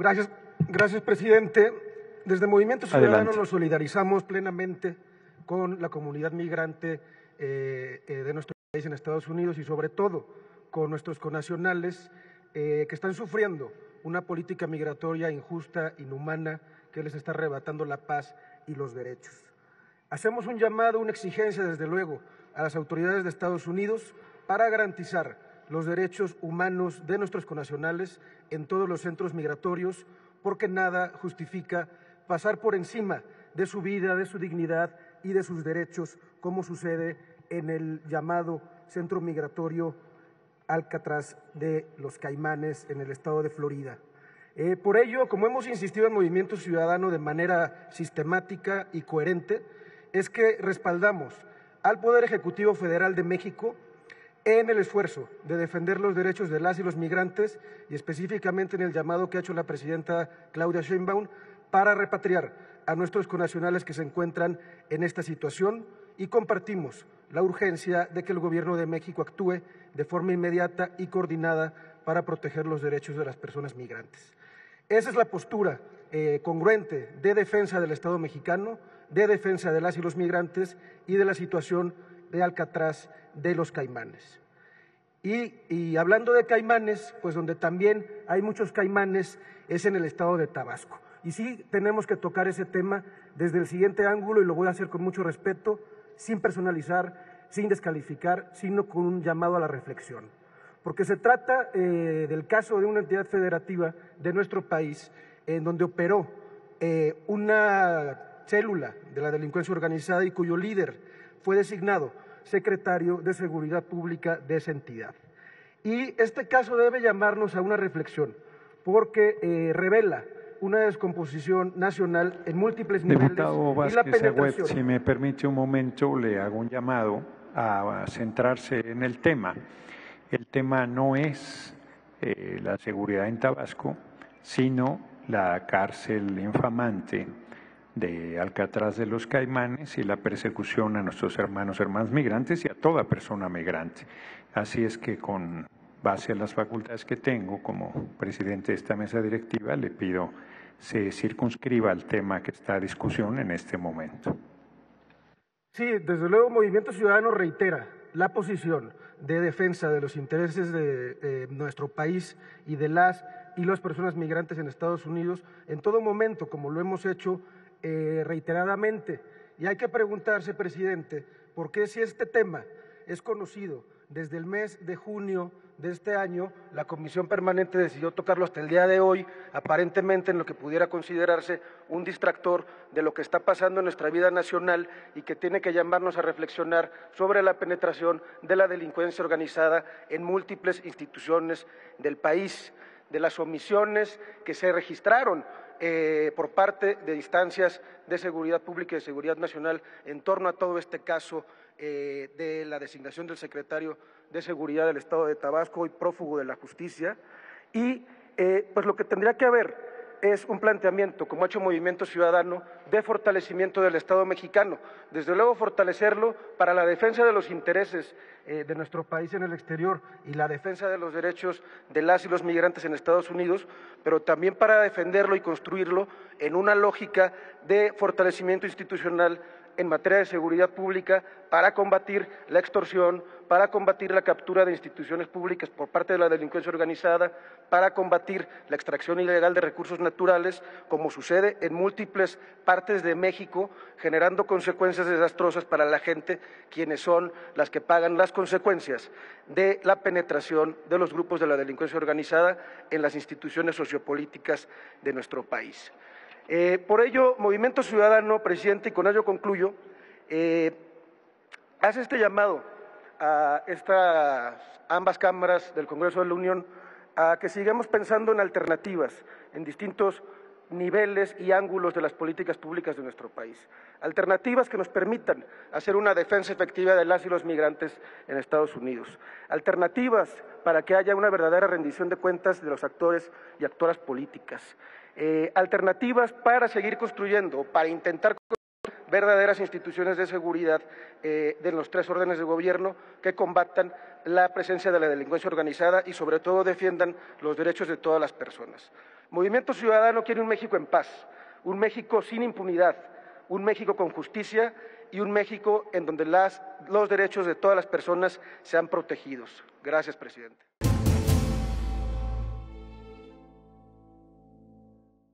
Gracias, presidente. Desde Movimiento Ciudadano Adelante. nos solidarizamos plenamente con la comunidad migrante de nuestro país en Estados Unidos y sobre todo con nuestros connacionales que están sufriendo una política migratoria injusta, inhumana, que les está arrebatando la paz y los derechos. Hacemos un llamado, una exigencia, desde luego, a las autoridades de Estados Unidos para garantizar los derechos humanos de nuestros connacionales en todos los centros migratorios, porque nada justifica pasar por encima de su vida, de su dignidad y de sus derechos, como sucede en el llamado centro migratorio Alcatraz de los Caimanes en el estado de Florida. Por ello, como hemos insistido en Movimiento Ciudadano de manera sistemática y coherente, es que respaldamos al Poder Ejecutivo Federal de México en el esfuerzo de defender los derechos de las y los migrantes y específicamente en el llamado que ha hecho la presidenta Claudia Sheinbaum para repatriar a nuestros connacionales que se encuentran en esta situación, y compartimos la urgencia de que el Gobierno de México actúe de forma inmediata y coordinada para proteger los derechos de las personas migrantes. Esa es la postura congruente de defensa del Estado mexicano, de defensa de las y los migrantes y de la situación de Alcatraz de los Caimanes. Y hablando de Caimanes, pues donde también hay muchos caimanes es en el estado de Tabasco. Y sí tenemos que tocar ese tema desde el siguiente ángulo, y lo voy a hacer con mucho respeto, sin personalizar, sin descalificar, sino con un llamado a la reflexión. Porque se trata del caso de una entidad federativa de nuestro país en donde operó una célula de la delincuencia organizada y cuyo líder fue designado secretario de Seguridad Pública de esa entidad. Y este caso debe llamarnos a una reflexión, porque revela una descomposición nacional en múltiples niveles. Diputado Vázquez Agüed, si me permite un momento, le hago un llamado a centrarse en el tema. El tema no es la seguridad en Tabasco, sino la cárcel infamante de Alcatraz de los Caimanes y la persecución a nuestros hermanas migrantes y a toda persona migrante. Así es que, con base a las facultades que tengo como presidente de esta mesa directiva, le pido se circunscriba al tema que está a discusión en este momento. Sí, desde luego Movimiento Ciudadano reitera la posición de defensa de los intereses de nuestro país y de las y las personas migrantes en Estados Unidos en todo momento, como lo hemos hecho reiteradamente. Y hay que preguntarse, presidente, ¿por qué, si este tema es conocido desde el mes de junio de este año, la Comisión Permanente decidió tocarlo hasta el día de hoy, aparentemente en lo que pudiera considerarse un distractor de lo que está pasando en nuestra vida nacional y que tiene que llamarnos a reflexionar sobre la penetración de la delincuencia organizada en múltiples instituciones del país, de las omisiones que se registraron por parte de instancias de seguridad pública y de seguridad nacional en torno a todo este caso de la designación del secretario de Seguridad del Estado de Tabasco, hoy prófugo de la justicia. Y pues lo que tendría que haber es un planteamiento, como ha hecho Movimiento Ciudadano, de fortalecimiento del Estado mexicano. Desde luego fortalecerlo para la defensa de los intereses de nuestro país en el exterior y la defensa de los derechos de las y los migrantes en Estados Unidos, pero también para defenderlo y construirlo en una lógica de fortalecimiento institucional en materia de seguridad pública para combatir la extorsión, para combatir la captura de instituciones públicas por parte de la delincuencia organizada, para combatir la extracción ilegal de recursos naturales, como sucede en múltiples partes de México, generando consecuencias desastrosas para la gente, quienes son las que pagan las consecuencias de la penetración de los grupos de la delincuencia organizada en las instituciones sociopolíticas de nuestro país. Por ello, Movimiento Ciudadano, presidente, y con ello concluyo, hace este llamado a ambas cámaras del Congreso de la Unión a que sigamos pensando en alternativas, en distintos niveles y ángulos de las políticas públicas de nuestro país. Alternativas que nos permitan hacer una defensa efectiva de las y los migrantes en Estados Unidos. Alternativas para que haya una verdadera rendición de cuentas de los actores y actoras políticas. Alternativas para seguir construyendo, para intentar construir verdaderas instituciones de seguridad de los tres órdenes de gobierno que combatan la presencia de la delincuencia organizada y sobre todo defiendan los derechos de todas las personas. Movimiento Ciudadano quiere un México en paz, un México sin impunidad, un México con justicia y un México en donde los derechos de todas las personas sean protegidos. Gracias, presidente.